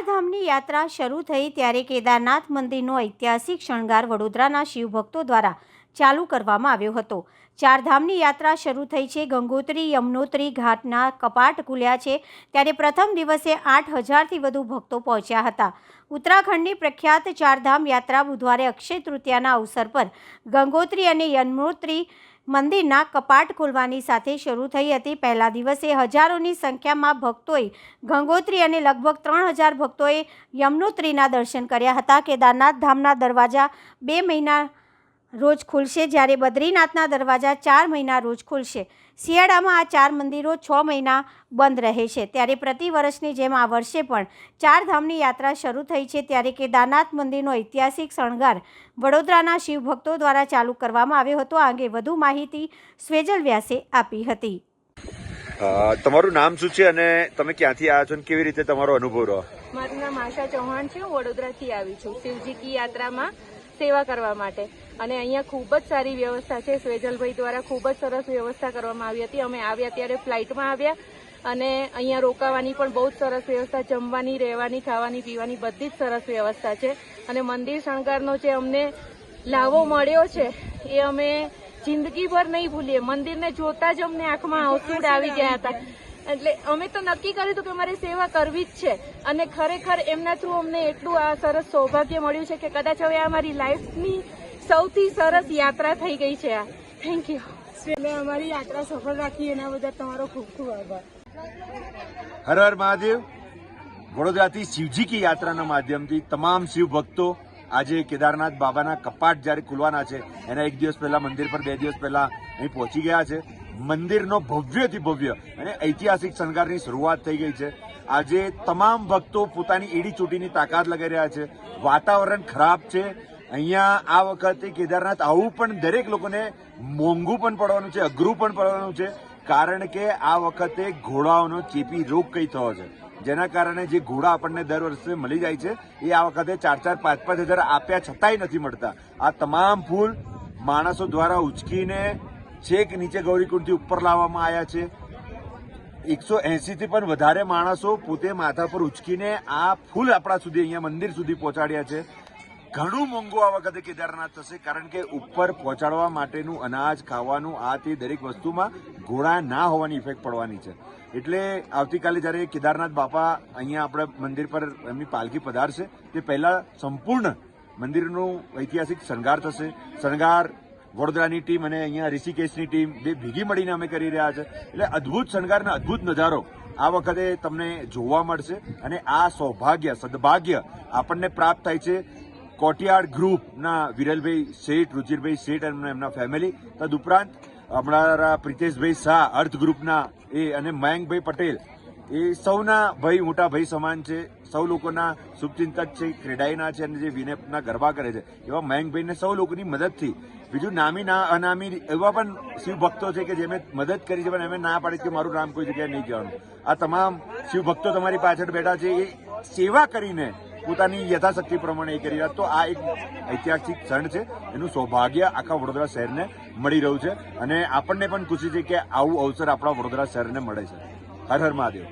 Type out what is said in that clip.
ચારધામની યાત્રા શરૂ થઈ ત્યારે કેદારનાથ મંદિરનો ઐતિહાસિક શણગાર વડોદરાના શિવભક્તો દ્વારા ચાલુ કરવામાં આવ્યો હતો। ચારધામની યાત્રા શરૂ થઈ છે। ગંગોત્રી યમનોત્રી ઘાટના કપાટ ખુલ્યા છે ત્યારે પ્રથમ દિવસે 8,000થી વધુ ભક્તો પહોંચ્યા હતા। ઉત્તરાખંડની પ્રખ્યાત ચારધામ યાત્રા બુધવારે અક્ષય તૃતીયાના અવસર પર ગંગોત્રી અને યમનોત્રી મંદિરના કપાટ ખોલવાની સાથે શરૂ થઈ હતી। પહેલા દિવસે હજારોની સંખ્યામાં ભક્તોએ ગંગોત્રી અને લગભગ 3,000 ભક્તોએ યમનોત્રીના દર્શન કર્યા હતા। કેદારનાથ ધામના દરવાજા 2 મહિના રોજ ખુલશે જ્યારે બદ્રીનાથના દરવાજા 4 મહિના રોજ ખુલશે। શિયાળામાં આ 4 મંદિરો 6 મહિના બંધ રહે છે ત્યારે પ્રતિ વર્ષની જેમ આ વર્ષે પણ ચારધામની યાત્રા શરૂ થઈ છે ત્યારે કેદારનાથ મંદિરનો ઐતિહાસિક શણગાર વડોદરાના શિવભક્તો દ્વારા ચાલુ કરવામાં આવ્યો હતો। આ અંગે વધુ માહિતી સ્વેજલ વ્યાસે આપી હતી। તમારું નામ શું છે અને તમે ક્યાંથી આવ્યા છો અને કેવી રીતે તમારો અનુભવ રહ્યો? મારું નામ આશા ચૌહાણ છે। હું વડોદરાથી આવી છું શિવજી કી યાત્રામાં સેવા કરવા માટે અને અહીંયા ખૂબ જ સારી વ્યવસ્થા છે। સ્વેજલભાઈ દ્વારા ખૂબ જ સરસ વ્યવસ્થા કરવામાં આવી હતી। અમે આવ્યા ત્યારે ફ્લાઇટમાં આવ્યા અને અહીંયા રોકાવાની પણ બહુ જ સરસ વ્યવસ્થા, જમવાની, રહેવાની, ખાવાની, પીવાની બધી જ સરસ વ્યવસ્થા છે અને મંદિર શણગારનો જે અમને લાવો મળ્યો છે એ અમે જિંદગીભર નહીં ભૂલીએ। મંદિરને જોતા જ અમને આંખમાં આંસુ આવી ગયા હતા એટલે અમે તો નક્કી કર્યું હતું કે અમારે સેવા કરવી જ છે અને ખરેખર એમના થ્રુ અમને એટલું આ સરસ સૌભાગ્ય મળ્યું છે કે કદાચ હવે અમારી લાઈફની સૌથી સરસ યાત્રા થઈ ગઈ છે। આ થેન્ક યુ। એટલે અમારી યાત્રા સફળ રાખી એના બદલ તમારો ખૂબ ખૂબ આભાર। હર હર મહાદેવ। વડોદરાથી શિવજી કી યાત્રાના માધ્યમથી તમામ શિવ ભક્તો આજે કેદારનાથ બાબાના કપાટ જ્યારે ખુલવાના છે એના 1 દિવસ પહેલા મંદિર પર 2 દિવસ પહેલા અહીં પહોંચી ગયા છે। મંદિરનો ભવ્યથી ભવ્ય અને ઐતિહાસિક શણગારની શરૂઆત થઈ ગઈ છે। આજે તમામ ભક્તો પોતાની એડી ચોટીની તાકાત લગાવી રહ્યા છે। વાતાવરણ ખરાબ છે અહીંયા આ વખતે કેદારનાથ આવું પણ દરેક લોકોને મોંઘું પણ પડવાનું છે, અઘરું પણ પડવાનું છે કારણ કે આ વખતે ઘોડાઓનો ચેપી રોગ કઈ થયો છે જેના કારણે જે ઘોડા આપણને દર વર્ષે મળી જાય છે એ આ વખતે 4,000, 5,000, 5,000 આપ્યા છતાંય નથી મળતા। આ તમામ ફૂલ માણસો દ્વારા ઉચકીને છેક નીચે ગૌરીકુંડથી ઉપર લાવવામાં આવ્યા છે। 180થી પણ વધારે માણસો પોતે માથા પર ઉચકીને આ ફૂલ આપણા સુધી અહીંયા મંદિર સુધી પહોંચાડ્યા છે। ઘણું મોંઘું આ વખતે કેદારનાથ થશે કારણ કે ઉપર પહોંચાડવા માટેનું અનાજ, ખાવાનું, આ તે દરેક વસ્તુમાં ઘોડા ના હોવાની ઇફેક્ટ પડવાની છે। એટલે આવતીકાલે જ્યારે કેદારનાથ બાપા અહીંયા આપણા મંદિર પર એમની પાલખી પધારશે તે પહેલા સંપૂર્ણ મંદિરનું ઐતિહાસિક શણગાર થશે। શણગાર વડોદરાની ટીમ અને અહીંયા ઋષિકેશની ટીમ બે ભેગી મળીને અમે કરી રહ્યા છે એટલે અદ્ભુત શણગાર અને અદ્ભુત નજારો આ વખતે તમને જોવા મળશે અને આ સૌભાગ્ય, સદભાગ્ય આપણને પ્રાપ્ત થાય છે કોટિયાડ ગ્રુપના વિરલભાઈ શેઠ, રુચિરભાઈ શેઠ અને એમના ફેમિલી, તદુપરાંત અમારા પ્રિતેશભાઈ શાહ અર્થ ગ્રુપના એ અને મયંકભાઈ પટેલ એ સૌના ભાઈ, મોટા ભાઈ સમાન છે। સૌ લોકોના શુભચિંતક છે, ક્રેડાઈના છે અને જે વિનેપના ગરબા કરે છે એવા મયંકભાઈને સૌ લોકોની મદદથી, બીજું નામી ના અનામી એવા પણ શિવ ભક્તો છે કે જેમે મદદ કરી છે પણ એમ ના પાડી કે મારું નામ કોઈ જગ્યાએ નહીં કહેવાનું। આ તમામ શિવ ભક્તો તમારી પાછળ બેઠા છે એ સેવા કરીને પોતાની યથાશક્તિ પ્રમાણે એ કરી રહ્યા। તો આ એક ઐતિહાસિક ક્ષણ છે, એનું સૌભાગ્ય આખા વડોદરા શહેરને મળી રહ્યું છે અને આપણને પણ ખુશી છે કે આવું અવસર આપણા વડોદરા શહેરને મળે છે। હર હર મહાદેવ।